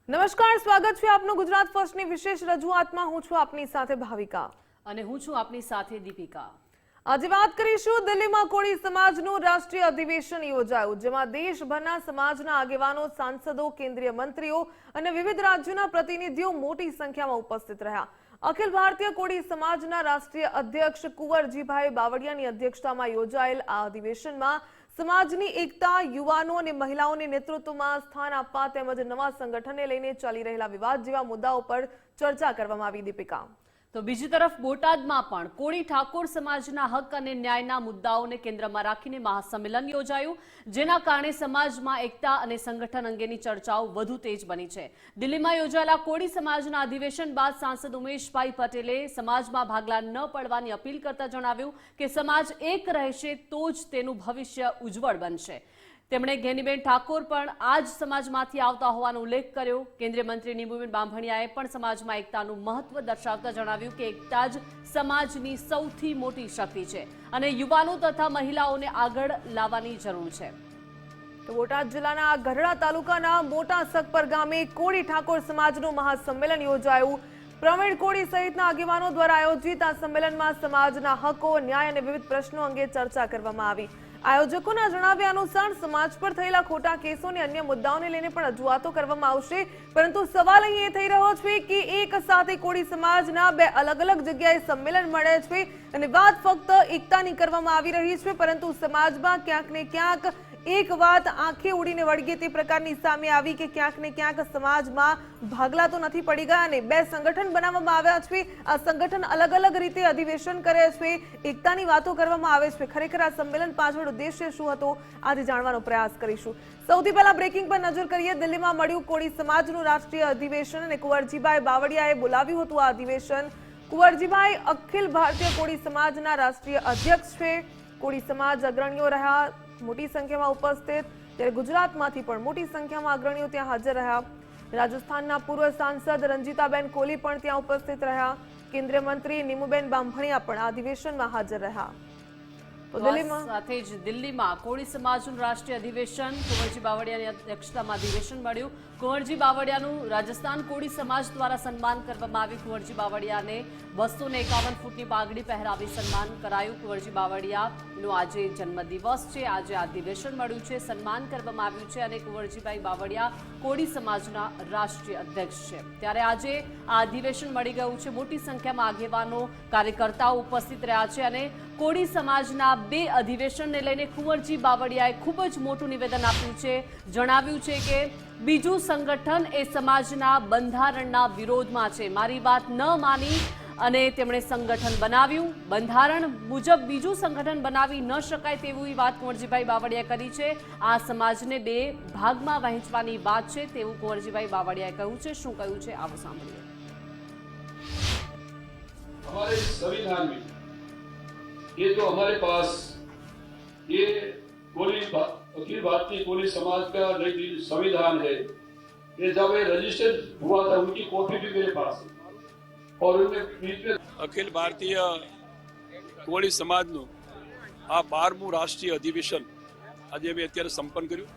નમસ્કાર, સ્વાગત છે આપનું ગુજરાત ફર્સ્ટની વિશેષ રજૂઆતમાં। હું છું આપની સાથે ભાવિકા અને હું છું આપની સાથે દીપિકા। આજે વાત કરીશું દિલ્હીમાં કોળી સમાજનું રાષ્ટ્રીય અધિવેશન યોજાયું, જેમાં દેશભરના સમાજના આગેવાનો, સાંસદો, કેન્દ્રીય મંત્રીઓ અને વિવિધ રાજ્યોના પ્રતિનિધિઓ મોટી સંખ્યામાં ઉપસ્થિત રહ્યા। અખિલ ભારતીય કોળી સમાજના રાષ્ટ્રીય અધ્યક્ષ કુંવરજીભાઈ બાવળિયાની અધ્યક્ષતામાં યોજાયેલ આ અધિવેશનમાં સમાજની એકતા, યુવાનો અને મહિલાઓને નેતૃત્વમાં સ્થાન આપવા તેમજ નવા સંગઠનને લઈને ચાલી રહેલા વિવાદ જેવા મુદ્દાઓ પર ચર્ચા કરવામાં આવી। દીપિકા, તો બીજી તરફ બોટાદમાં પણ કોળી ઠાકોર સમાજના હક અને ન્યાયના મુદ્દાઓને કેન્દ્રમાં રાખીને મહાસંમેલન યોજાયું, જેના કારણે સમાજમાં એકતા અને સંગઠન અંગેની ચર્ચાઓ વધુ તેજ બની છે। દિલ્હીમાં યોજાયેલા કોળી સમાજના અધિવેશન બાદ સાંસદ ઉમેશભાઈ પટેલે સમાજમાં ભાગલા ન પડવાની અપીલ કરતા જણાવ્યું કે સમાજ એક રહેશે તો જ તેનું ભવિષ્ય ઉજ્જવળ બનશે। તેમણે ગેનીબેન ઠાકોર પણ આ જ સમાજમાંથી આવતા હોવાનો ઉલ્લેખ કર્યો। કેન્દ્રીય મંત્રી નીમુબેન બાંભણિયાએ પણ સમાજમાં એકતાનું મહત્વ દર્શાવતા જણાવ્યું કે એકતા જ સમાજની સૌથી મોટી શક્તિ છે અને યુવાનો તથા મહિલાઓને આગળ લાવવાની જરૂર છે। તો બોટાદ જિલ્લાના ગઢડા તાલુકાના મોટા સકપર ગામે કોળી ઠાકોર સમાજનું મહાસંમેલન યોજાયું। પ્રવીણ કોળી સહિતના આગેવાનો દ્વારા આયોજિત આ સંમેલનમાં સમાજના હકો, ન્યાય અને વિવિધ પ્રશ્નો અંગે ચર્ચા કરવામાં આવી। આયોજકોના જણાવ્યા અનુસાર સમાજ પર થયેલા ખોટા કેસો અને અન્ય મુદ્દાઓને લઈને પણ રજૂઆતો કરવામાં આવશે, પરંતુ સવાલ અહીં એ થઈ રહ્યો છે કે એક સાથે કોળી સમાજના બે અલગ અલગ જગ્યાએ સંમેલન મળે છે અને વાત ફક્ત એકતાની કરવામાં આવી રહી છે, પરંતુ સમાજમાં ક્યાંક ને ક્યાંક એક વાત આંખે ઉડીને વળગે તે પ્રકારની સામે આવી કે ક્યાંક ને ક્યાંક સમાજમાં ભાગલા તો નથી પડી ગયા અને બે સંગઠન બનાવવામાં આવ્યા છે। આ સંગઠન અલગ અલગ રીતે અધિવેશન કરે છે, એકતાની વાતો કરવામાં આવે છે। ખરેખર આ સંમેલન પાછળ ઉદ્દેશ્ય શું હતો, આજે જાણવાનો પ્રયાસ કરીશું। સૌથી પહેલા બ્રેકિંગ પર નજર કરીએ। દિલ્હીમાં મળ્યું કોળી સમાજનું રાષ્ટ્રીય અધિવેશન અને કુંવરજીભાઈ બાવળિયાએ બોલાવ્યું હતું આ અધિવેશન। કુંવરજીભાઈ અખિલ ભારતીય કોળી સમાજના રાષ્ટ્રીય અધ્યક્ષ છે। કોળી સમાજ અગ્રણીઓ રહ્યા મોટી સંખ્યામાં ઉપસ્થિત, ત્યારે ગુજરાતમાંથી પણ મોટી સંખ્યામાં અગ્રણીઓ ત્યાં હાજર રહ્યા। રાજસ્થાનના પૂર્વ સાંસદ રંજીતાબેન કોહલી પણ ત્યાં ઉપસ્થિત રહ્યા। કેન્દ્રીય મંત્રી નીમુબેન બાંભણિયા પણ આ અધિવેશનમાં હાજર રહ્યા। તો સાથે જ દિલ્હીમાં કોળી સમાજનું રાષ્ટ્રીય અધિવેશન, કુંવરજી બાવળિયાની અધ્યક્ષતામાં અધિવેશન મળ્યું। કુંવરજી બાવળિયાનું રાજસ્થાન કોળી સમાજ દ્વારા સન્માન કરવામાં આવ્યું। કુંવરજી બાવળિયાને 251 ફૂટની પાઘડી પહેરાવી સન્માન કરાયું। કુંવરજી બાવળિયાનો આજે જન્મદિવસ છે, આજે આ અધિવેશન મળ્યું છે, સન્માન કરવામાં આવ્યું છે અને કુંવરજીભાઈ બાવળિયા કોળી સમાજના રાષ્ટ્રીય અધ્યક્ષ છે, ત્યારે આજે આ અધિવેશન મળી ગયું છે। મોટી સંખ્યામાં આગેવાનો, કાર્યકર્તાઓ ઉપસ્થિત રહ્યા છે અને કોળી સમાજના બે અધિવેશનને લઈને કુંવરજી બાવળિયાએ ખૂબ જ મોટું નિવેદન આપ્યું છે। જણાવ્યું છે કે બીજું સંગઠન એ સમાજના બંધારણના વિરોધમાં છે। મારી વાત ન માની અને તેમણે સંગઠન બનાવ્યું। બંધારણ મુજબ બીજું સંગઠન બનાવી ન શકાય તેવી વાત કુંવરજીભાઈ બાવળિયાએ કરી છે। આ સમાજને બે ભાગમાં વહેંચવાની વાત છે તેવું કુંવરજીભાઈ બાવળિયાએ કહ્યું છે। શું કહ્યું છે આવો સાંભળીએ। हमारे संविधान में ये जो हमारे पास ये अखिल भारतीय कोली समाज का संविधान है, ये जब ये रजिस्टर्ड हुआ था उनकी कॉपी भी मेरे पास है और उनमें बीच में अखिल भारतीय कोળી સમાજનું આ 12મું રાષ્ટ્રીય અધિવેશન આજે અમે અત્યારે સંપન્ન કર્યું।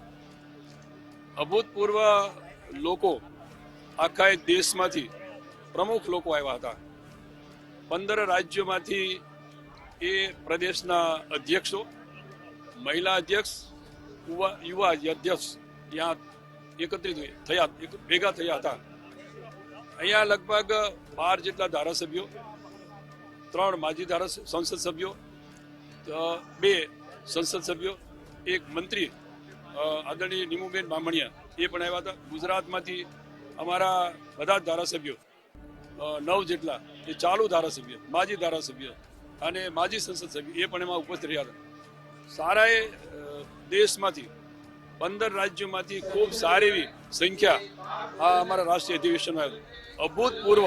અભૂતપૂર્વ લોકો આખા દેશમાંથી પ્રમુખ લોકો આવ્યા હતા। 15 રાજ્યોમાંથી એ પ્રદેશના અધ્યક્ષો, મહિલા અધ્યક્ષ, યુવા અધ્યક્ષ ત્યાં એકત્રિત થયા, ભેગા થયા હતા। અહીંયા લગભગ 12 જેટલા ધારાસભ્યો, 3 માજી સંસદ સભ્યો, 2 સંસદ સભ્યો, 1 મંત્રી આદરણીય નીમુબેન બાંભણિયા એ પણ આવ્યા હતા। ગુજરાતમાંથી અમારા બધા જ ધારાસભ્યો 9 જેટલા એ ચાલુ ધારાસભ્ય, માજી ધારાસભ્ય અને માજી સંસદ સભ્ય એ પણ એમાં ઉપસ્થિત રહ્યા હતા। સારા દેશમાંથી 15 રાજ્યોમાંથી ખૂબ સારી એવી સંખ્યા આ અમારા રાષ્ટ્રીય અધિવેશનમાં આવ્યું। અભૂતપૂર્વ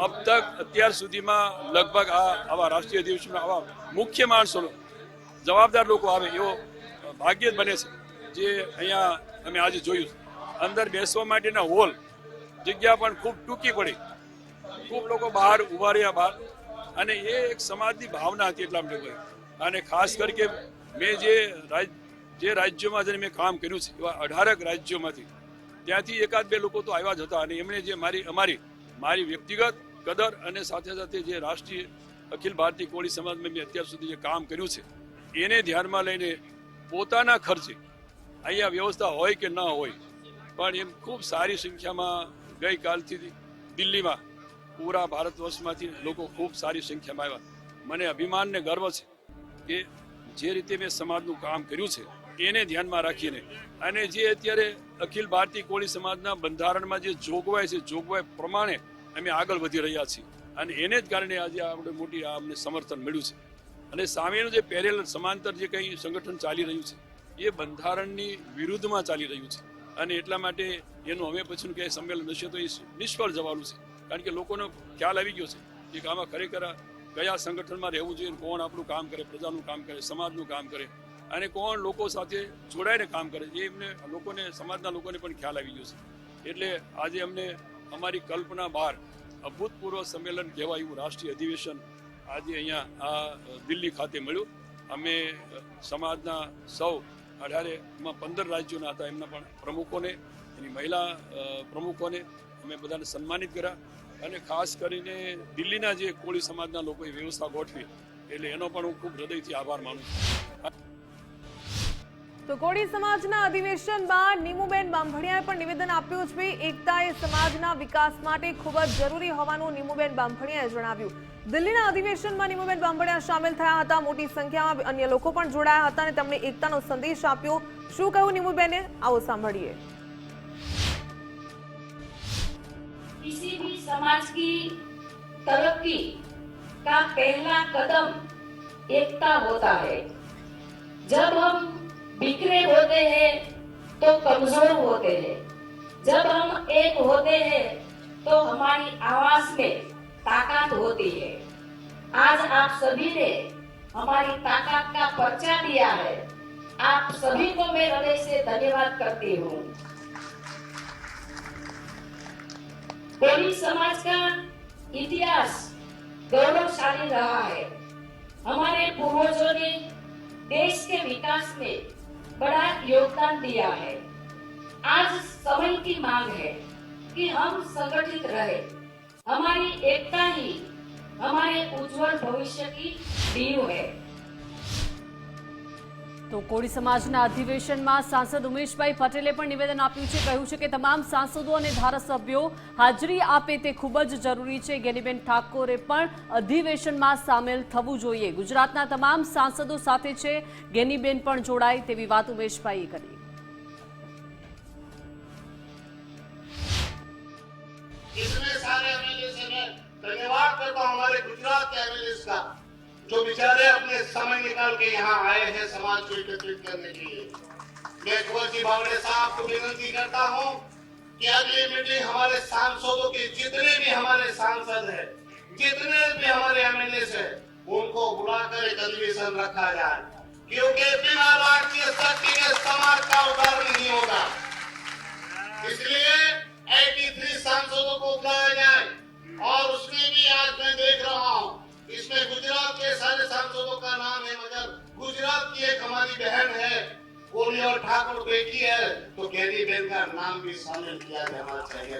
અબ તક અત્યાર સુધીમાં લગભગ આવા રાષ્ટ્રીય અધિવેશનમાં આવા મુખ્ય માણસો, જવાબદાર લોકો આવે એવો ભાગ્ય જ બને છે, જે અહીંયા અમે આજે જોયું। અંદર બેસવા માટેના હોલ જગ્યા પણ ખૂબ ટૂંકી પડી, ખૂબ લોકો બહાર ઉભા રહ્યા બહાર, અને એ એક સમાજની ભાવના હતી એટલા માટે। અને ખાસ કરીને મેં જે રાજ્યોમાં મેં કામ કર્યું છે એવા 18 રાજ્યોમાંથી ત્યાંથી એકાદ બે લોકો તો આવ્યા જ હતા અને એમણે જે મારી વ્યક્તિગત કદર અને સાથે સાથે જે રાષ્ટ્રીય અખિલ ભારતીય કોળી સમાજમાં મેં અત્યાર સુધી જે કામ કર્યું છે એને ધ્યાનમાં લઈને પોતાના ખર્ચે અહીંયા વ્યવસ્થા હોય કે ન હોય પણ એમ ખૂબ સારી સંખ્યામાં ગઈકાલથી દિલ્હીમાં પૂરા ભારત વર્ષમાંથી લોકો ખૂબ સારી સંખ્યામાં આવ્યા. મને અભિમાન ને ગર્વ છે કે જે રીતે મેં સમાજનું કામ કર્યું છે એને ધ્યાનમાં રાખીને અને જે અત્યારે અખિલ ભારતીય કોળી સમાજના બંધારણમાં જે જોગવાઈ છે જોગવાઈ પ્રમાણે અમે આગળ વધી રહ્યા છીએ અને એને જ કારણે આજે આપણે મોટી અમને સમર્થન મળ્યું છે. અને સામેનું જે પેરેલલ સમાંતર જે કંઈ સંગઠન ચાલી રહ્યું છે એ બંધારણની વિરુદ્ધમાં ચાલી રહ્યું છે અને એટલા માટે એનું હવે પછીનું ક્યાંય સંમેલન હશે તો એ નિષ્ફળ જવાનું છે. કારણ કે લોકોનો ખ્યાલ આવી ગયો છે કે આમાં ખરેખર કયા સંગઠનમાં રહેવું જોઈએ, કોણ આપણું કામ કરે, પ્રજાનું કામ કરે, સમાજનું કામ કરે અને કોણ લોકો સાથે જોડાઈને કામ કરે એ એમને લોકોને સમાજના લોકોને પણ ખ્યાલ આવી ગયો છે. એટલે આજે અમને અમારી કલ્પના બહાર અભૂતપૂર્વ સંમેલન કહેવાય એવું રાષ્ટ્રીય અધિવેશન આજે અહીંયા આ દિલ્હી ખાતે મળ્યું. અમે સમાજના સૌ 15 રાજ્યોના હતા એમના પણ પ્રમુખોને, એની મહિલા પ્રમુખોને અમે બધાને સન્માનિત કર્યા અને ખાસ કરીને દિલ્હીના જે કોળી સમાજના લોકોએ વ્યવસ્થા ગોઠવી એટલે એનો પણ હું ખૂબ હૃદયથી આભાર માનું છું. તો કોળી સમાજના અધિવેશનમાં નીમુબેન બાંભણિયાએ પણ નિવેદન આપ્યું છે. એકતા એ સમાજના વિકાસ માટે ખૂબ જ જરૂરી હોવાનું નીમુબેન બાંભણિયાએ જણાવ્યું. દિલ્હીના અધિવેશનમાં નીમુબેન બાંભણિયા સામેલ થયા હતા. મોટી સંખ્યામાં અન્ય લોકો પણ જોડાયા હતા અને તેમણે એકતાનો સંદેશ આપ્યો. શું કહ્યું નીમુબેને, આવો સાંભળીએ. किसी भी समाज की तरक्की का पहला कदम एकता होता है. जब हम बिखरे होते हैं तो कमजोर होते हैं. जब हम एक होते हैं तो हमारी आवाज में ताकत होती है. आज आप सभी ने हमारी ताकत का परिचय दिया है. आप सभी को मैं हृदय से धन्यवाद करती हूँ. कोली समाज का इतिहास गौरवशाली रहा है. हमारे पूर्वजों ने देश के विकास में बड़ा योगदान दिया है. आज समय की मांग है कि हम संगठित रहे. हमारी एकता ही हमारे उज्जवल भविष्य की नींव है. તો કોળી સમાજના અધિવેશનમાં સાંસદ ઉમેશભાઈ પટેલે પણ નિવેદન આપ્યું છે. કહ્યું છે કે તમામ સાંસદો અને ધારાસભ્યો હાજરી આપે તે ખૂબ જ જરૂરી છે. ગેનીબેન ઠાકોરે પણ અધિવેશનમાં સામેલ થવું જોઈએ. ગુજરાતના તમામ સાંસદો સાથે છે, ગેનીબેન પણ જોડાય તેવી વાત ઉમેશભાઈએ કરી. इतने सारे एमएलए से मैं धन्यवाद करता हूँ हमारे गुजरात के एमएलए का, जो बेचारे अपने समय निकाल के यहाँ आए हैं समाज को एकत्रित करने के लिए. मैं कुंवर बावड़े साहब को विनती करता हूँ कि अगली मीटिंग हमारे सांसदों के जितने भी हमारे सांसद हैं, जितने भी हमारे एमएलए हैं, उनको बुलाकर एक अधिवेशन रखा जाए. क्योंकि बिना राष्ट्रीय शक्ति के समाज का उद्धार नहीं होगा. इसलिए 83 सांसदों को बुलाया जाए. और उसमें भी आज मैं देख रहा हूँ इसमें गुजरात के सारे सांसदों का नाम है, मगर गुजरात की एक हमारी बहन है कोली और ठाकुर बेटी है, तो गैनीबेन का नाम भी शामिल किया जाना चाहिए.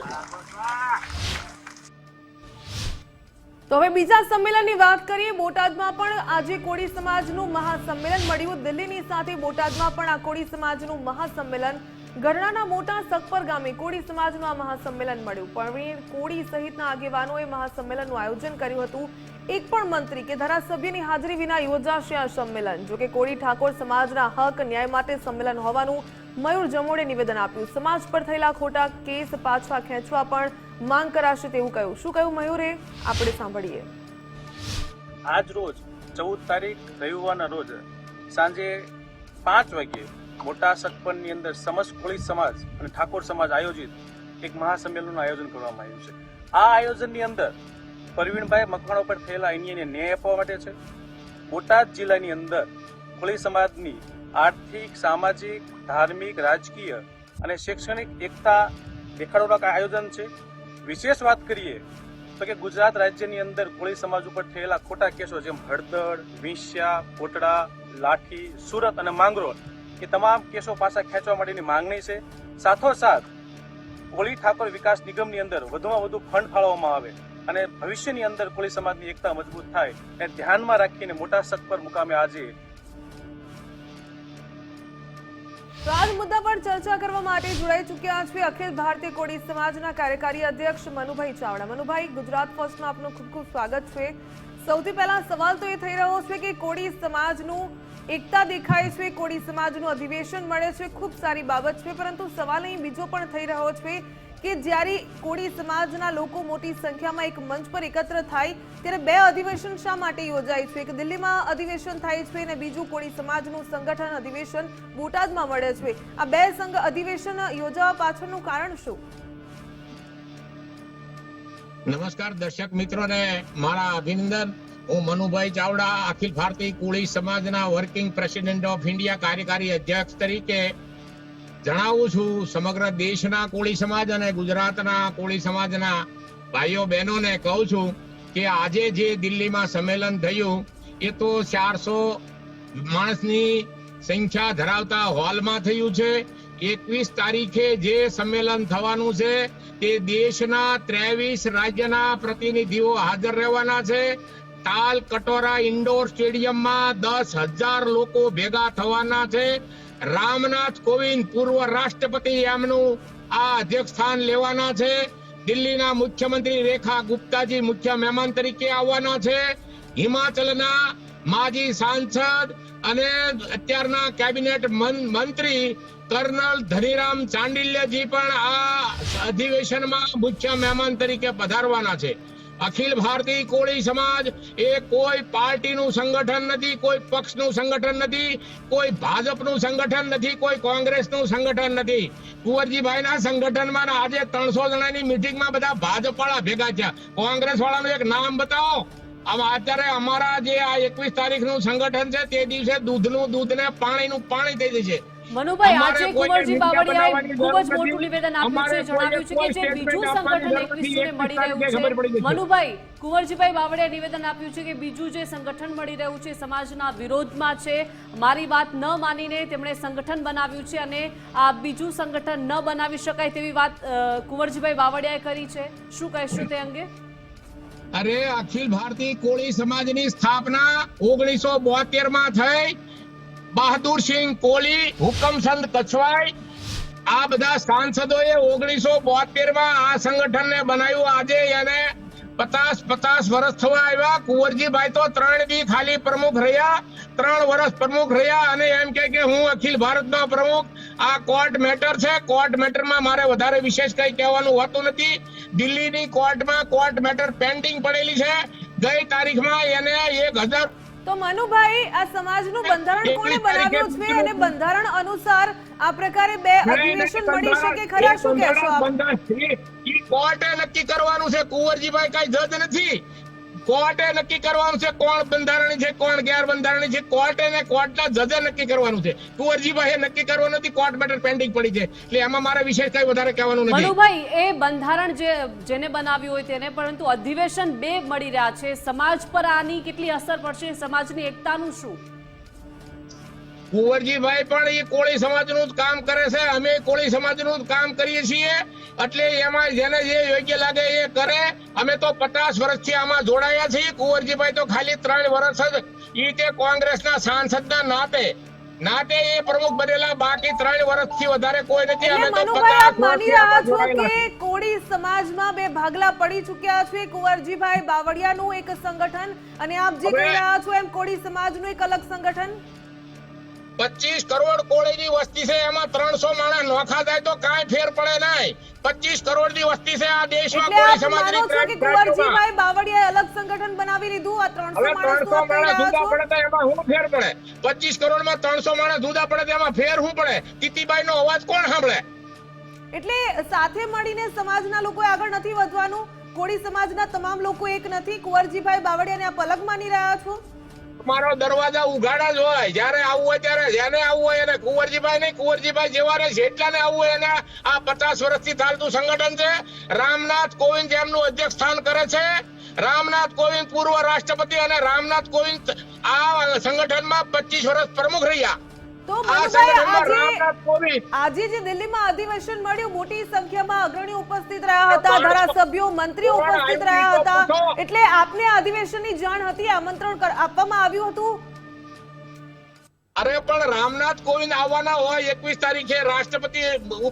તો હવે બીજા સંમેલનની વાત કરીએ. બોટાદમાં પણ આજે કોળી સમાજનું મહાસંમેલન મળ્યું. દિલ્હીની સાથે બોટાદમાં પણ આ કોળી સમાજનું મહાસંમેલન. ગરડાના મોટા સકપર ગામે કોળી સમાજનું આ મહાસંમેલન મળ્યું. પ્રવીણ કોળી સહિતના આગેવાનોએ મહાસંમેલનનું આયોજન કર્યું હતું. એક પણ મંત્રી કે ધારાસભ્યની હાજરી વિના યોજાશે આ સંમેલન. જોકે કોળી ઠાકોર સમાજના હક ન્યાય માટે સંમેલન હોવાનું મયુર જમોડે નિવેદન આપ્યું. સમાજ પર થયેલા ખોટા કેસ પાછા ખેંચવા પણ માંગ કરાશે તેવું કહ્યું. શું કહ્યું મયુરે, આપણે સાંભળીએ. આજ રોજ 14 તારીખ રવિવારના રોજ સાંજે 5 વાગ્યે મોટા સકપરની અંદર સમસ્ત કોળી સમાજ અને ઠાકોર સમાજ આયોજિત એક મહાસંમેલનનું આયોજન કરવામાં આવ્યું છે. આ આયોજનની અંદર પ્રવીણભાઈ મકવાણા પર થયેલા અન્યાયને ન્યાય આપવા માટે છે. બોટાદ જિલ્લાની અંદર કોળી સમાજની આર્થિક, સામાજિક, ધાર્મિક, રાજકીય અને શૈક્ષણિક એકતા દેખાડવાનું આયોજન છે. વિશેષ વાત કરીએ તો કે ગુજરાત રાજ્યની અંદર કોળી સમાજ ઉપર થયેલા ખોટા કેસો જેમ હળદળ, વિંછિયા, કોટડા, લાઠી, સુરત અને માંગરોળ એ તમામ કેસો પાછા ખેંચવા માટેની માંગણી છે. સાથોસાથ કોળી ઠાકોર વિકાસ નિગમની અંદર વધુમાં વધુ ફંડ ફાળવવામાં આવે અને ભવિષ્યની અંદર કોળી સમાજની એકતા મજબૂત થાય એ ધ્યાનમાં રાખીને મોટા સત્પર મુકામે આજે તો આ મુદ્દા પર ચર્ચા કરવા માટે જોડાઈ ચૂક્યા છે અખિલ ભારતીય કોળી સમાજના કાર્યકારી અધ્યક્ષ મનુભાઈ ચાવડા. મનુભાઈ, ગુજરાત ફર્સ્ટમાં આપનું ખૂબ ખૂબ સ્વાગત છે. સૌથી પહેલા સવાલ તો એ થઈ રહ્યો છે કે કોળી સમાજનું એકતા દેખાય છે, કોળી સમાજનું અધિવેશન મળે છે, ખૂબ સારી બાબત છે, પરંતુ સવાલ અહીં બીજો પણ થઈ રહ્યો છે કે જ્યારે કોળી સમાજના લોકો મોટી સંખ્યામાં એક મંચ પર એકત્ર થાય ત્યારે બે અધિવેશન શા માટે યોજાય છે? એક દિલ્હીમાં અધિવેશન થાય છે અને બીજું કોળી સમાજનું સંગઠન અધિવેશન બોટાદમાં મળે છે. આ બે અધિવેશન યોજવા પાછળનું કારણ શું? નમસ્કાર દર્શક મિત્રોને મારા અભિનંદન. હું મનુભાઈ ચાવડા, અખિલ ભારતીય કોળી સમાજના વર્કિંગ પ્રેસિડેન્ટ ઓફ ઇન્ડિયા કાર્યકારી અધ્યક્ષ તરીકે જણાવું છું. સમગ્ર દેશના કોળી સમાજ અને ગુજરાતના કોળી સમાજના ભાઈઓ બહેનોને કહું છું કે આજે જે દિલ્હીમાં સંમેલન થયું એ તો 400 માણસની સંખ્યા ધરાવતા હોલમાં થયું છે. 21 તારીખે જે સંમેલન થવાનું છે તે દેશના 23 રાજ્યના પ્રતિનિધિઓ હાજર રહેવાના છે. તાલ કટોરા ઇન્ડોર સ્ટેડિયમમાં 10,000 લોકો ભેગા થવાના છે. રામનાથ કોવિંદ પૂર્વ રાષ્ટ્રપતિ એમનું આ અધ્યક્ષ સ્થાન લેવાના છે. દિલ્હીના મુખ્યમંત્રી રેખા ગુપ્તાજી મુખ્ય મહેમાન તરીકે આવવાના છે. હિમાચલના માજી સાંસદ અને અત્યારના કેબિનેટ મંત્રી કર્નલ ધનીરામ ચાંડિલ્યજી પણ આ અધિવેશનમાં મુખ્ય મહેમાન તરીકે પધારવાના છે. અખિલ ભારતીય કોળી સમાજ એ કોઈ પાર્ટીનું સંગઠન નથી, કોઈ પક્ષનું સંગઠન નથી, કોઈ ભાજપનું સંગઠન નથી, કોઈ કોંગ્રેસનું સંગઠન નથી. કુંવરજીભાઈના સંગઠનમાં આજે 300 જણાની મીટિંગમાં બધા ભાજપ વાળા ભેગા થયા. કોંગ્રેસ વાળાનું એક નામ બતાવો. અત્યારે અમારા જે આ 21 તારીખનું સંગઠન છે તે દિવસે દૂધનું દૂધ ને પાણીનું પાણી થઈ જશે. મનુભાઈ, આજે કુંવરજી બાવળિયાએ ખૂબ જ મોટું નિવેદન આપ્યું છે, જણાવ્યું છે કે જે બીજું સંગઠન 21 જૂને મળી રહ્યું છે. મનુભાઈ, કુંવરજીભાઈ બાવળિયાએ નિવેદન આપ્યું છે કે બીજું જે સંગઠન મળી રહ્યું છે સમાજના વિરોધમાં છે. મારી વાત ન માનીને તેમણે સંગઠન બનાવ્યું છે અને આ બીજું સંગઠન ન બનાવી શકાય તેવી વાત કુંવરજીભાઈ બાવળિયાએ કરી છે. શું કહેશો તે અંગે? અરે, અખિલ ભારતીય કોળી સમાજની સ્થાપના 1972 માં થઈ. બહાદુરસિંહ કોલી, હુકમચંદ કછવાઈ, આ બધા સાંસદોએ 1972માં આ સંગઠનને બનાવ્યું. આજે એને 50 વર્ષ થવા આવ્યા. કુંવરજીભાઈ તો 3 દી ખાલી પ્રમુખ રહ્યા, 3 વર્ષ પ્રમુખ રહ્યા અને એમ કે હું અખિલ ભારતનો પ્રમુખ. આ કોર્ટ મેટર છે. કોર્ટ મેટરમાં મારે વધારે વિશેષ કઈ કહેવાનું હોતું નથી. દિલ્હીની કોર્ટમાં કોર્ટ મેટર પેન્ડિંગ પડેલી છે. ગઈ તારીખમાં એને 1000. તો મનુભાઈ, આ સમાજનું બંધારણ કોણે બનાવ્યું છે અને બંધારણ અનુસાર આ પ્રકારે બે અધિવેશન મળી શકે ખરા? શું કહેશો આપ? કોર્ટે નક્કી કરવાનું છે. કુંવરજીભાઈ કઈ જજ નથી. કોર્ટે નક્કી કરવાનું છે કોણ બંધારણી છે, કોણ ગેરબંધારણી છે. કોર્ટે ને કોર્ટના જજે નક્કી કરવાનું છે. કુંવરજીભાઈ નક્કી કરવાનું નથી. કોર્ટ મેટર પેન્ડિંગ પડી છે એટલે એમાં મારે વિશેષ કઈ વધારે કહેવાનું નથી. મનુભાઈ, એ બંધારણ જેને બનાવ્યું હોય તેને, પરંતુ અધિવેશન બે મળી રહ્યા છે. સમાજ પર આની કેટલી અસર પડશે? સમાજની એકતાનું શું? કુંવરજીભાઈ પણ એ કોળી સમાજનું જ કામ કરે છે, અમે કોળી સમાજનું જ કામ કરીએ છીએ. એટલે એમાં જેને જે યોગ્ય લાગે એ કરે. અમે તો 50 વર્ષથી આમાં જોડાયા છીએ. કુંવરજીભાઈ તો ખાલી 3 વર્ષ જ તે કોંગ્રેસના સાંસદના નાતે એ પ્રમુખ બનેલા. બાકી 3 વર્ષથી વધારે કોઈ નથી. અમે તો મનુભાઈ, આપ માની રહ્યા છો કે કોળી સમાજમાં બે ભાગલા પડી ચૂક્યા છે? કુંવરજીભાઈ બાવળિયાનું એક સંગઠન અને આપ જે કહી રહ્યા છો એમ કોળી સમાજનું એક અલગ સંગઠન. 25 કરોડ કોળીની વસ્તી છે, એમાં 300 માણસ નોખા જાય તો કાંઈ ફેર પડે નહીં. 25 કરોડની વસ્તી છે આ દેશમાં કોળી સમાજની. કુંવરજીભાઈ બાવળિયાએ અલગ સંગઠન બનાવી લીધું. આ 300 માણસ જુદા પડે તો એમાં શું ફેર પડે? 25 કરોડમાં 300 માણસ જુદા પડે તો એમાં ફેર શું પડે? તીતીબાઈનો અવાજ કોણ સાંભળે? એટલે સાથે મળીને સમાજના લોકો આગળ નથી વધવાનું? કોળી સમાજના તમામ લોકો એક નથી? કુંવરજીભાઈ બાવળિયાને આપ અલગ માની રહ્યા છો? મારો દરવાજા ઉઘાડા જ હોય. જયારે આવવું હોય ત્યારે જેને આવવું હોય એને. કુંવરજીભાઈ નહીં, કુંવરજીભાઈ જેવાને જેટલાને આવવું હોય એને. આ 50 વર્ષથી ચાલતું સંગઠન છે. રામનાથ કોવિંદ એમનું અધ્યક્ષ સ્થાન કરે છે. રામનાથ કોવિંદ પૂર્વ રાષ્ટ્રપતિ અને રામનાથ કોવિંદ આ સંગઠનમાં 25 વર્ષ પ્રમુખ રહ્યા. તો આ મનુભાઈ સંમેલનમાં રામનાથ કોવિંદ આજે જે દિલ્હીમાં અધિવેશન મળ્યું, મોટી સંખ્યામાં અગ્રણીઓ ઉપસ્થિત રહ્યા હતા, ધારાસભ્યો, મંત્રીઓ ઉપસ્થિત રહ્યા હતા, એટલે આપને આ અધિવેશનની જાણ હતી, આમંત્રણ આપવામાં આવ્યું હતું? અરે પણ રામનાથ કોવિંદ આવવાના હોય 21 તારીખે, રાષ્ટ્રપતિ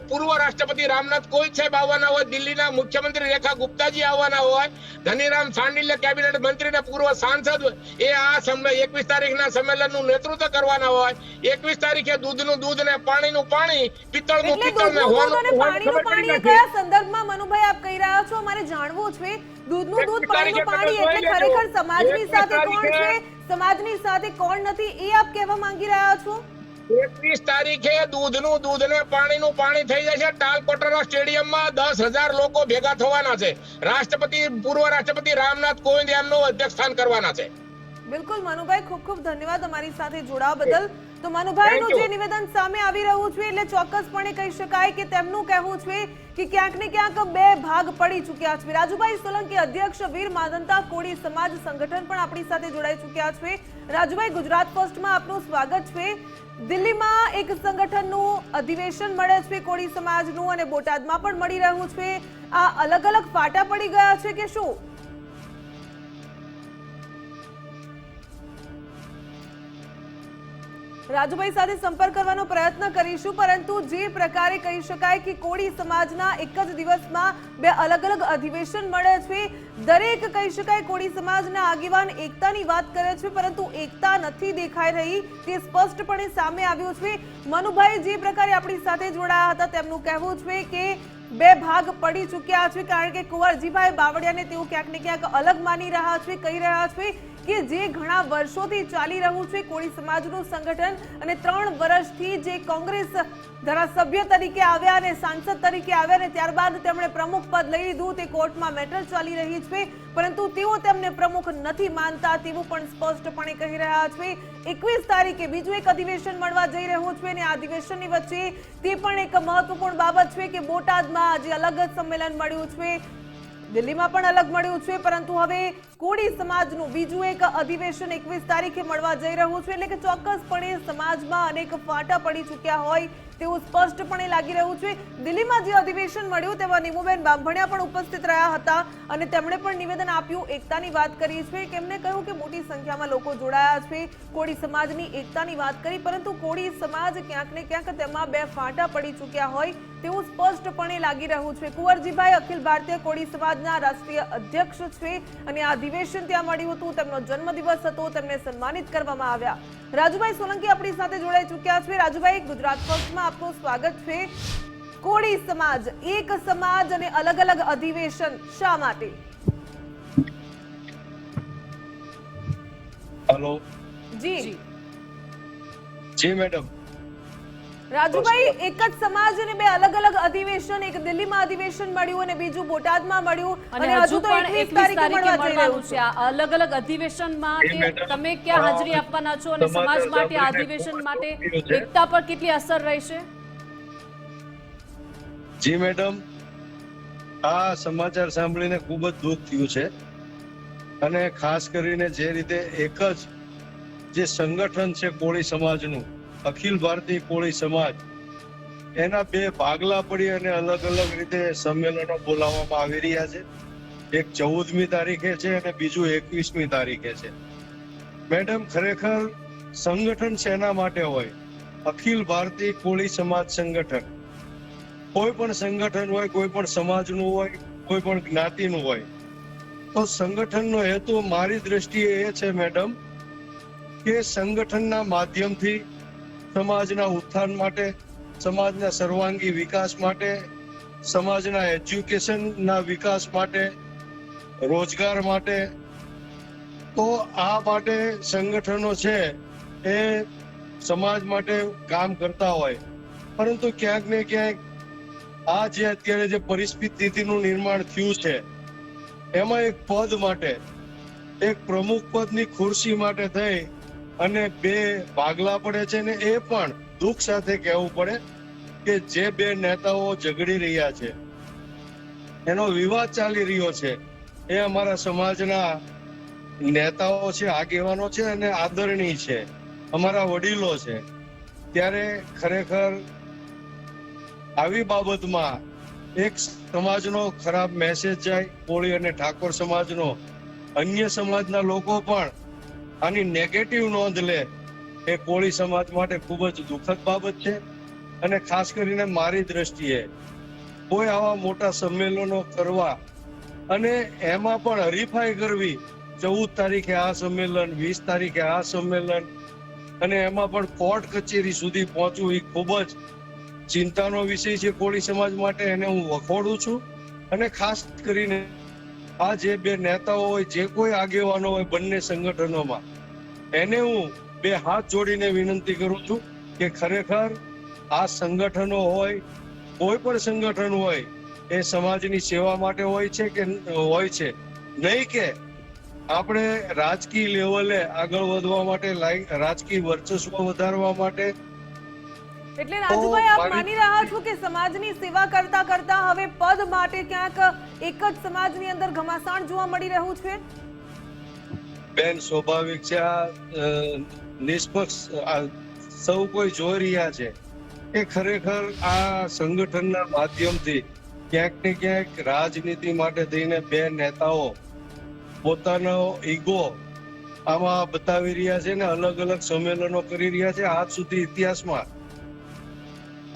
પૂર્વ રાષ્ટ્રપતિ રામનાથ કોવિંદ સાહેબ આવવાના હોય, દિલ્હીના મુખ્યમંત્રી રેખા ગુપ્તાજી આવવાના હોય, ધનીરામ સાંડિલ્ય કેબિનેટ મંત્રી ને પૂર્વ સાંસદ એ આ 21 તારીખના સંમેલનનું નેતૃત્વ કરવાના હોય. 21 તારીખે દૂધનું દૂધ ને પાણીનું પાણી, પિત્તળનું એટલે પિત્તળ ને દૂધનું દૂધ અને હોવાનું પાણીનું પાણી એ કયા સંદર્ભમાં મનુભાઈ આપ કહી રહ્યા છો? અમારે જાણવું છે. દૂધનું દૂધ, પાણીનું પાણી એટલે ખરેખર સમાજની સાથે કોણ છે, સમાજની સાથે કોણ નથી, એ આપ કહેવા માંગી રહ્યા છો? 21 તારીખે દૂધનું દૂધ ને પાણીનું પાણી થઈ જશે. ટાલકોટરા સ્ટેડિયમમાં 10,000 લોકો ભેગા થવાના છે. પૂર્વ રાષ્ટ્રપતિ રામનાથ કોવિંદ એમનું અધ્યક્ષ સ્થાન કરવાના છે. બિલકુલ મનુભાઈ, ખૂબ ખૂબ ધન્યવાદ અમારી સાથે જોડાવા બદલ. તો મનુભાઈનું જે નિવેદન સામે આવી રહ્યું છે એટલે ચોક્કસપણે કહી શકાય કે તેમનું કહેવું છે કે ક્યાંક ને ક્યાંક બે ભાગ પડી ચૂક્યા છે. રાજુભાઈ સોલંકી, અધ્યક્ષ વીર માધવતા કોળી સમાજ સંગઠન પણ આપણી સાથે જોડાઈ ચૂક્યા છે. રાજુભાઈ, ગુજરાત ફર્સ્ટમાં આપનું સ્વાગત છે. દિલ્હીમાં એક સંગઠનનું અધિવેશન મળે છે કોળી સમાજનું, અને બોટાદમાં પણ મળી રહ્યું છે. આ અલગ અલગ ફાટા પડી ગયા છે કે શું? રાજુભાઈ સાથે સંપર્ક કરવાનો પ્રયત્ન કરીશું, પરંતુ જે પ્રકારે કહી શકાય કે કોળી સમાજના એક જ દિવસમાં બે અલગ અલગ અધિવેશન મળે છે, દરેક કહી શકાય કોળી સમાજના આગેવાન એકતાની વાત કરે છે, પરંતુ એકતા નથી દેખાઈ રહી, તે સ્પષ્ટપણે સામે આવ્યું છે. મનુભાઈ જે પ્રકારે આપણી સાથે જોડાયા હતા તેમનું કહેવું છે કે બે ભાગ પડી ચૂક્યા છે, કારણ કે કુંવરજીભાઈ બાવળિયાને તેઓ ક્યાંક ને ક્યાંક અલગ માની રહ્યા છે, કહી રહ્યા છે કે જે ઘણા વર્ષોથી ચાલી રહ્યું છે કોળી સમાજનું સંગઠન, અને 3 વર્ષથી જે કોંગ્રેસ ધારાસભ્ય તરીકે આવ્યા અને સાંસદ તરીકે આવ્યા અને ત્યારબાદ તેમણે પ્રમુખ પદ લઈ લીધું, તે કોર્ટમાં મેટર ચાલી રહી છે, પરંતુ તેઓ તેમને પ્રમુખ નથી માનતા તેવું પણ સ્પષ્ટપણે કહી રહ્યા છે. 21 તારીખે બીજું એક અધિવેશન મળવા જઈ રહ્યું છે, અને આ અધિવેશનની વચ્ચે તે પણ એક મહત્વપૂર્ણ બાબત છે કે બોટાદમાં આજે અલગ જ સંમેલન મળ્યું છે, દિલ્હીમાં પણ અલગ મળ્યું છે, પરંતુ હવે કોળી સમાજનું બીજું એક અધિવેશન 21 તારીખે મળવા જઈ રહ્યું છે, એટલે કે ચોક્કસપણે સમાજમાં અનેક ફાટા પડી ચૂક્યા હોય તેવું સ્પષ્ટપણે લાગી રહ્યું છે. દિલ્હીમાં જે અધિવેશન મળ્યું તેમાં નીમુબેન બાંભણિયા પણ ઉપસ્થિત રહ્યા હતા, અને તેમણે પણ નિવેદન આપ્યું, એકતાની વાત કરી છે. તેમણે કહ્યું કે મોટી સંખ્યામાં લોકો જોડાયા છે, કોળી સમાજની એકતાની વાત કરી, પરંતુ કોળી સમાજ ક્યાંક ને ક્યાંક તેમાં બે ફાટા પડી ચૂક્યા હોય તેવું સ્પષ્ટપણે લાગી રહ્યું છે. કુંવરજીભાઈ અખિલ ભારતીય કોળી સમાજના રાષ્ટ્રીય અધ્યક્ષ છે, અને આ અધિવેશન ત્યાં મળ્યું હતું, તેમનો જન્મદિવસ હતો, તેમને સન્માનિત કરવામાં આવ્યા. રાજુભાઈ સોલંકી આપણી સાથે જોડાઈ ચૂક્યા છે. રાજુભાઈ, ગુજરાત ફર્સ્ટમાં આપનું સ્વાગત છે. કોળી સમાજ, એક સમાજ અને અલગ અલગ અધિવેશન, શા માટે? હેલો જી જી મેડમ. રાજુભાઈ, એક જ સમાજ અને બે અલગ અલગ અધિવેશન, એક દિલ્હીમાં અધિવેશન મળ્યું અને બીજું બોટાદમાં મળ્યું, અને હજુ પણ 21 તારીખે મળવાનું છે. આ અલગ અલગ અધિવેશનમાં તમે ક્યાં હાજરી આપવાના છો, અને સમાજ માટે આ અધિવેશન માટે એકતા પર કેટલી અસર રહેશે? જી મેડમ, આ સમાચાર સાંભળીને ખૂબ જ દુઃખ થયું છે, અને ખાસ કરીને જે રીતે એક જ જે સંગઠન છે કોળી સમાજનું, અખિલ ભારતીય કોળી સમાજ, એના બે ભાગલા પડી અને અલગ અલગ રીતે સંમેલનો બોલાવવામાં આવી રહ્યા છે. એક 14મી તારીખે છે અને બીજું 21મી તારીખે છે. મેડમ, ખરેખર સંગઠન શેના માટે હોય? અખિલ ભારતીય કોળી સમાજ સંગઠન, કોઈ પણ સંગઠન હોય, કોઈ પણ સમાજનું હોય, કોઈ પણ જ્ઞાતિનું હોય, તો સંગઠનનો હેતુ મારી દ્રષ્ટિએ એ છે મેડમ કે સંગઠનના માધ્યમથી સમાજના ઉત્થાન માટે, સમાજના સર્વાંગી વિકાસ માટે, સમાજના એજ્યુકેશનના વિકાસ માટે, રોજગાર માટે, તો આ માટે સંગઠનો છે એ સમાજ માટે કામ કરતા હોય. પરંતુ ક્યાંક ને ક્યાંક આ જે અત્યારે જે પરિસ્થિતિનું નિર્માણ થયું છે, એમાં એક પદ માટે, એક પ્રમુખ પદની ખુરશી માટે થઈ અને બે ભાગલા પડે છે. ને એ પણ દુઃખ સાથે કહેવું પડે કે જે બે નેતાઓ ઝઘડી રહ્યા છે, એનો વિવાદ ચાલી રહ્યો છે, એ અમારા સમાજના નેતાઓ છે, આગેવાનો છે અને આદરણીય છે, અમારા વડીલો છે. ત્યારે ખરેખર આવી બાબતમાં એક સમાજનો ખરાબ મેસેજ જાય કોળી અને ઠાકોર સમાજનો, અન્ય સમાજના લોકો પણ આની નેગેટિવ નોંધ લે એ કોળી સમાજ માટે ખૂબ જ દુઃખદ બાબત છે. અને ખાસ કરીને મારી દ્રષ્ટિએ કોઈ આવા મોટા સંમેલનો કરવા અને એમાં પણ હરીફાઈ કરવી, 14 તારીખે આ સંમેલન, 20 તારીખે આ સંમેલન, અને એમાં પણ કોર્ટ કચેરી સુધી પહોંચવું એ ખૂબ જ ચિંતાનો વિષય છે કોળી સમાજ માટે. એને હું વખોડું છું. અને ખાસ કરીને આ જે બે નેતાઓ હોય, જે કોઈ આગેવાનો હોય બંને સંગઠનોમાં, એને હું બે હાથ જોડીને વિનંતી કરું છું કે ખરેખર આ સંગઠનો હોય, કોઈ પણ સંગઠન હોય, એ સમાજની સેવા માટે હોય છે કે હોય છે, નહીં કે આપણે રાજકીય લેવલે આગળ વધવા માટે, રાજકીય વર્ચસ્વ વધારવા માટે. એટલે રાજુભાઈ, આપ માની રહ્યા છો કે સમાજની સેવા કરતા કરતા હવે પદ માટે ક્યાંક એક જ સમાજની અંદર ઘમાસાણ જોવા મળી રહ્યું છે? બેન, સ્વાભાવિક છે. આ નિષ્પક્ષ સૌ કોઈ જોઈ રહ્યા છે કે ખરેખર આ સંગઠનના માધ્યમથી ક્યાંક ને ક્યાંક રાજનીતિ માટે થઈને બે નેતાઓ પોતાનો ઈગો આમાં બતાવી રહ્યા છે ને અલગ અલગ સંમેલનો કરી રહ્યા છે. આજ સુધી ઇતિહાસમાં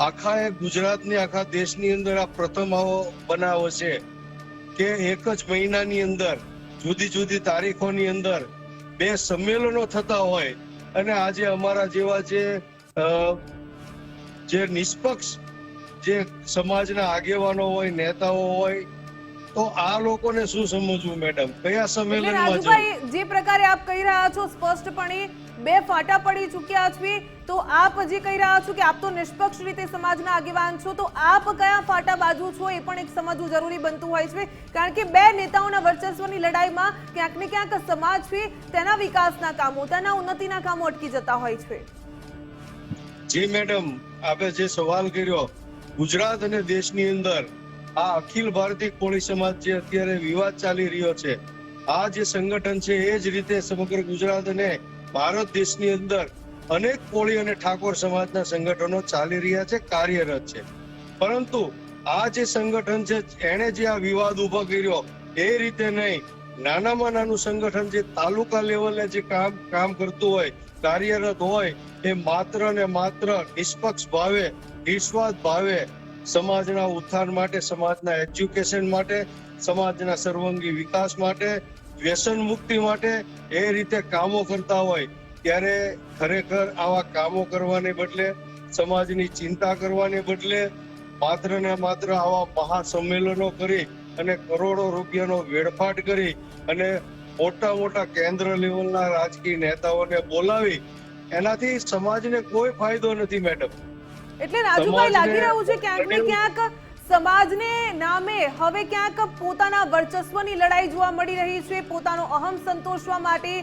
આખા ગુજરાતની, આખા દેશની અંદર આ પ્રથમ આવો બનાવ છે કે એક જ મહિનાની અંદર જુદી જુદી તારીખોની અંદર બે સંમેલનો થતા હોય. અને આજે અમારા જેવા જે નિષ્પક્ષ જે સમાજના આગેવાનો હોય, નેતાઓ હોય, તો આ લોકોને શું સમજવું મેડમ? કયા સંમેલનમાં? રાજુભાઈ, જે પ્રકારે આપ કહી રહ્યા છો, સ્પષ્ટપણે બે ફાટા પડી ચૂક્યા છે. તો આપ જે કહી રહ્યા છો કે આપ તો નિષ્પક્ષ રીતે સમાજના આગેવાન છો, તો આપ કયા ફાટા બાજુ છો એ પણ એક સમજવું જરૂરી બનતું હોય છે. કારણ કે બે નેતાઓના વર્ચસ્વની લડાઈમાં ક્યાંક ને ક્યાંક સમાજ છે તેના વિકાસના કામો, તેના ઉન્નતિના કામો અટકી જતા હોય છે. જી મેડમ, આપે જે સવાલ કર્યો, ગુજરાત અને દેશની અંદર આ અખિલ ભારતીય કોળી સમાજ જે અત્યારે વિવાદ ચાલી રહ્યો છે, આ જે સંગઠન છે એ જ રીતે સમગ્ર ગુજરાત અને ભારત દેશની અંદર અનેક કોળી અને ઠાકોર સમાજના સંગઠનો ચાલી રહ્યા છે, કાર્યરત છે. પરંતુ આ જે સંગઠન છે એને જે આ વિવાદ ઉભો કર્યો એ રીતે નહીં. નાનામાં નાનું સંગઠન જે તાલુકા લેવલે જે કામ કરતું હોય, કાર્યરત હોય, એ માત્ર ને માત્ર નિષ્પક્ષ ભાવે, નિસ્વાર્થ ભાવે સમાજના ઉત્થાન માટે, સમાજના એજ્યુકેશન માટે, સમાજના સર્વાંગી વિકાસ માટે, વ્યસન મુક્તિ માટે એ રીતે કામો કરતા હોય, ત્યારે ખરેખર આવા કામો કરવાને બદલે, સમાજની ચિંતા કરવાને બદલે માત્ર ને માત્ર આવા મહાસંમેલનો કરી અને કરોડો રૂપિયાનો વેડફાટ કરી અને મોટા મોટા કેન્દ્ર લેવલના રાજકીય નેતાઓને બોલાવી, એનાથી સમાજને કોઈ ફાયદો નથી મેડમ. એટલે રાજુભાઈ, લાગી રહ્યું છે ક્યાંક ને ક્યાંક સમાજને નામે હવે ક્યાંક પોતાના વર્ચસ્વની લડાઈ જોવા મળી રહી છે. પોતાનો અહમ સંતોષવા માટે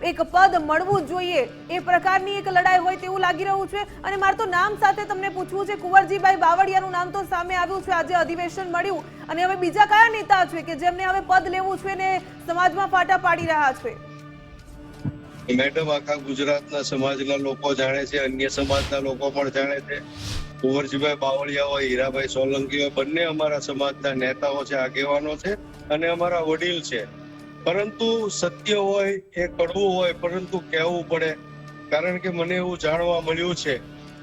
એક પદ મળવું જોઈએ એ પ્રકારની એક લડાઈ હોય તેવું લાગી રહ્યું છે. અને મારે તો નામ સાથે તમને પૂછવું છે, કુંવરજીભાઈ બાવળિયાનું નામ તો સામે આવ્યું છે, આજે અધિવેશન મળ્યું, અને હવે બીજા કયા નેતા છે કે જેમને હવે પદ લેવું છે ને સમાજમાં ફાટા પાડી રહ્યા છે? મેડમ, આખા ગુજરાતના સમાજના લોકો જાણે છે, અન્ય સમાજના લોકો પણ જાણે છે. કુંવરજીભાઈ બાવળિયા હોય, હીરાભાઈ સોલંકી હોય, બંને અમારા સમાજના નેતાઓ છે, આગેવાનો છે અને અમારા વડીલ છે. પરંતુ સત્ય હોય એ કડવું હોય, પરંતુ કહેવું પડે. કારણ કે મને એવું જાણવા મળ્યું છે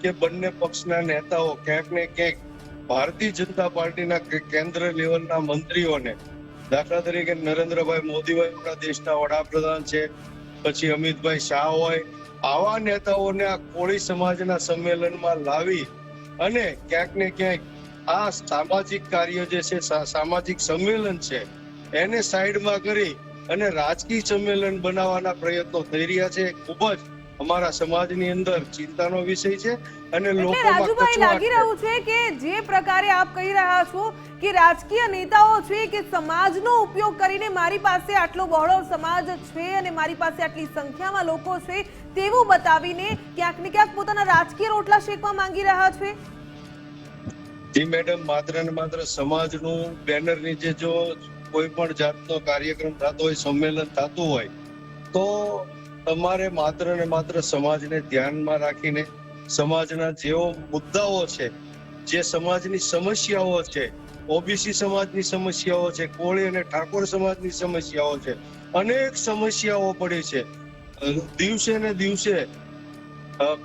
કે બંને પક્ષના નેતાઓ ક્યાંક ને ક્યાંક ભારતીય જનતા પાર્ટીના કેન્દ્ર લેવલના મંત્રીઓને, દાખલા તરીકે નરેન્દ્રભાઈ મોદીભાઈ આપણા દેશના વડાપ્રધાન છે, પછી અમિતભાઈ શાહ હોય, આવા નેતાઓને આ કોળી સમાજના સંમેલનમાં લાવી અને ક્યાંક ને ક્યાંક આ સામાજિક કાર્ય જે છે, સામાજિક સંમેલન છે, એને સાઈડમાં કરી અને રાજકીય સંમેલન બનાવવાના પ્રયત્નો થઈ રહ્યા છે. ખૂબ જ અમારા સમાજની અંદર ચિંતાનો વિષય છે. અને રાજુભાઈ, લાગી રહ્યું છે કે જે પ્રકારે આપ કહી રહ્યા છો કે રાજકીય નેતાઓ છે કે સમાજનો ઉપયોગ કરીને મારી પાસે આટલો બહોળો સમાજ છે અને મારી પાસે આટલી સંખ્યામાં લોકો છે તેવું બતાવીને ક્યાંક ને ક્યાંક પોતાના રાજકીય રોટલા શેકવા માંગી રહ્યા છે. જી મેડમ, માત્ર ને માત્ર સમાજનું બેનર નીચે જો કોઈ પણ જાતનો કાર્યક્રમ થતો હોય, સંમેલન થતું હોય, તો તમારે માત્ર ને માત્ર સમાજને ધ્યાનમાં રાખીને સમાજના જેવો મુદ્દાઓ છે, જે સમાજની સમસ્યાઓ છે, ઓબીસી સમાજની સમસ્યાઓ છે, કોળી અને ઠાકોર સમાજની સમસ્યાઓ છે, અનેક સમસ્યાઓ પડી છે. દિવસે ને દિવસે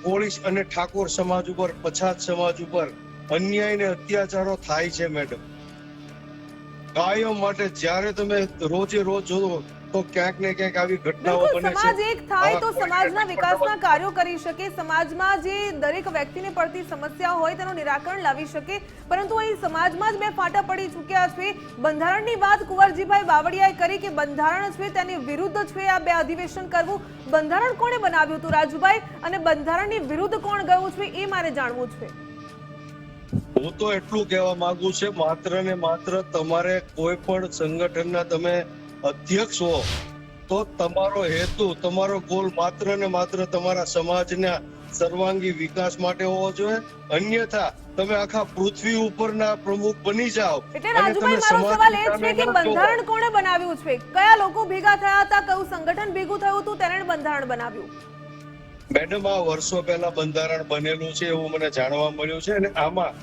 કોળી અને ઠાકોર સમાજ ઉપર, પછાત સમાજ ઉપર અન્યાય ને અત્યાચારો થાય છે મેડમ. કાયમ માટે જ્યારે તમે રોજે રોજ જોવો તો ક્યાંક ને ક્યાંક આવી ઘટનાઓ બિલકુલ, બને સમાજ છે. એક થાય તો સમાજના વિકાસના કાર્યો કરી શકે, સમાજમાં જે દરેક વ્યક્તિને પડતી સમસ્યા હોય તેનું નિરાકરણ લાવી શકે, પરંતુ અહીં સમાજમાં જ બે ફાટા પડી ચૂક્યા છે. બંધારણની વાત કુંવરજીભાઈ બાવળિયાએ કરી કે બંધારણ છે તેની વિરુદ્ધ છે આ બે અધિવેશન કરવું. બંધારણ કોણે બનાવ્યું હતું રાજુભાઈ, અને બંધારણની વિરુદ્ધ કોણ ગયું છે એ મારે જાણવું છે. હું તો એટલું કહેવા માંગુ છું, માત્ર ને માત્ર તમારે કોઈ પણ સંગઠનના તમે અધ્યક્ષ હો તો તમારો હેતુ, તમારો ગોલ માત્ર ને માત્ર તમારા સમાજના સર્વાંગી વિકાસ માટે હોવો જોઈએ. અન્યથા તમે આખા પૃથ્વી ઉપરના પ્રમુખ બની જાઓ. એટલે રાજુભાઈ, મારો સવાલ એ છે કે બંધારણ કોણે બનાવ્યું છે? કયા લોકો ભેગા થયા હતા? કયું સંગઠન ભેગું થયું હતું તેને બંધારણ બનાવ્યું? મેડમ, આ વર્ષો પહેલા બંધારણ બનેલું છે એવું મને જાણવા મળ્યું છે. અને આમાં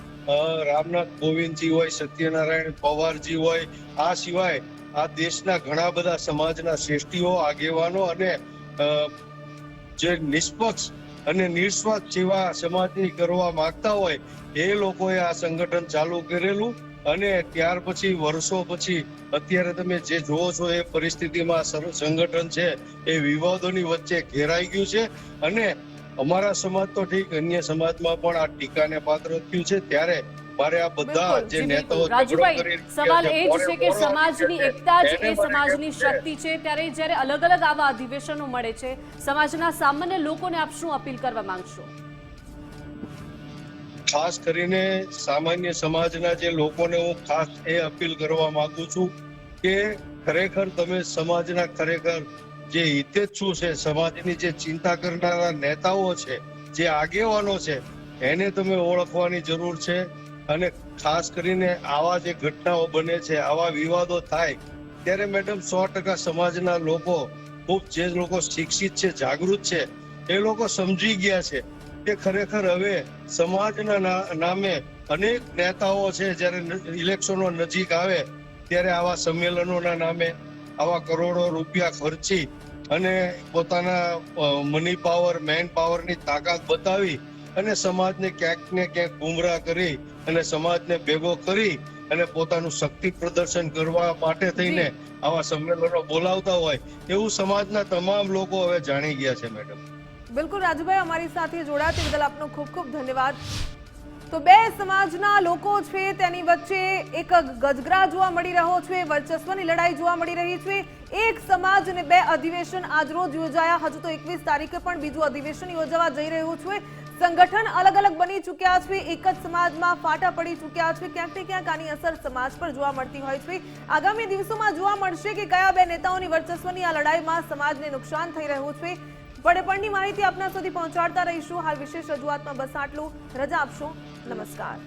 રામનાથ કોવિંદજી હોય, સત્યનારાયણ પવારજી હોય, આ સિવાય આ દેશના ઘણા બધા સમાજના શ્રેષ્ઠીઓ, આગેવાનો અને જે નિષ્પક્ષ અને નિસ્વાર્થ સેવા સમાજની કરવા માંગતા હોય એ લોકોએ આ સંગઠન ચાલુ કરેલું. અને ત્યાર પછી વર્ષો પછી અત્યારે તમે જે જોવો છો એ પરિસ્થિતિમાં સંગઠન છે એ વિવાદોની વચ્ચે ઘેરાઈ ગયું છે. અને અમારા સમાજ તો ઠીક, અન્ય સમાજમાં પણ આ ટીકાને પાત્ર થયું છે. ત્યારે મારે આ બધા જે નેતાઓ રાજુભાઈ, સવાલ એ જ છે કે સમાજની એકતા જ એ સમાજની શક્તિ છે. ત્યારે જ્યારે અલગ અલગ આવા અધિવેશનો મળે છે, સમાજના સામાન્ય લોકોને આપ શું અપીલ કરવા માંગશો? ખાસ કરીને સામાન્ય સમાજના જે લોકોને હું ખાસ એ અપીલ કરવા માંગુ છું કે ખરેખર તમે સમાજના ખરેખર જે હિતેચ્છુ છે, સમાજની જે ચિંતા કરનારા નેતાઓ છે, જે આગેવાનો છે, એને તમે ઓળખવાની જરૂર છે. અને ખાસ કરીને આવા જે ઘટનાઓ બને છે, આવા વિવાદો થાય ત્યારે મેડમ 100% સમાજના લોકો, ખૂબ જે લોકો શિક્ષિત છે, જાગૃત છે, એ લોકો સમજી ગયા છે કે ખરેખર હવે સમાજના નામે અનેક નેતાઓ છે, જ્યારે ઇલેક્શનો નજીક આવે ત્યારે આવા સંમેલનોના નામે આવા કરોડો રૂપિયા ખર્ચી અને પોતાના મની પાવર, મેન પાવરની તાકાત બતાવી અને સમાજને ક્યાંક ને ક્યાંક ગુમરાહ કરી અને સમાજને ભેગો કરી અને પોતાનું શક્તિ પ્રદર્શન કરવા માટે થઈને આવા સંમેલનો બોલાવતા હોય એવું સમાજના તમામ લોકો હવે જાણી ગયા છે મેડમ. બિલકુલ રાજુભાઈ, અમારી સાથે જોડાયા તે બદલ આપનો ખૂબ ખૂબ ધન્યવાદ. તો બે સમાજના લોકો છે તેની વચ્ચે એક ગજગરા જોવા મળી રહ્યો છે, વર્ચસ્વની લડાઈ જોવા મળી રહી છે. એક સમાજ અને બે અધિવેશન આજરોજ યોજાયા. હજુ તો 21 તારીખે પણ બીજું અધિવેશન યોજાવા જઈ રહ્યું છે. સંગઠન અલગ અલગ બની ચૂક્યા છે, એક જ સમાજમાં ફાટા પડી ચૂક્યા છે. ક્યાંક ને ક્યાંક આની અસર સમાજ પર જોવા મળતી હોય છે. આગામી દિવસોમાં જોવા મળશે કે કયા બે નેતાઓની વર્ચસ્વની આ લડાઈમાં સમાજને નુકસાન થઈ રહ્યું છે. પડપણની માહિતી આપના સુધી પહોંચાડતા રહીશું. હાલ વિશેષ રજૂઆતમાં બસ આટલું. રજા આપશો. નમસ્કાર.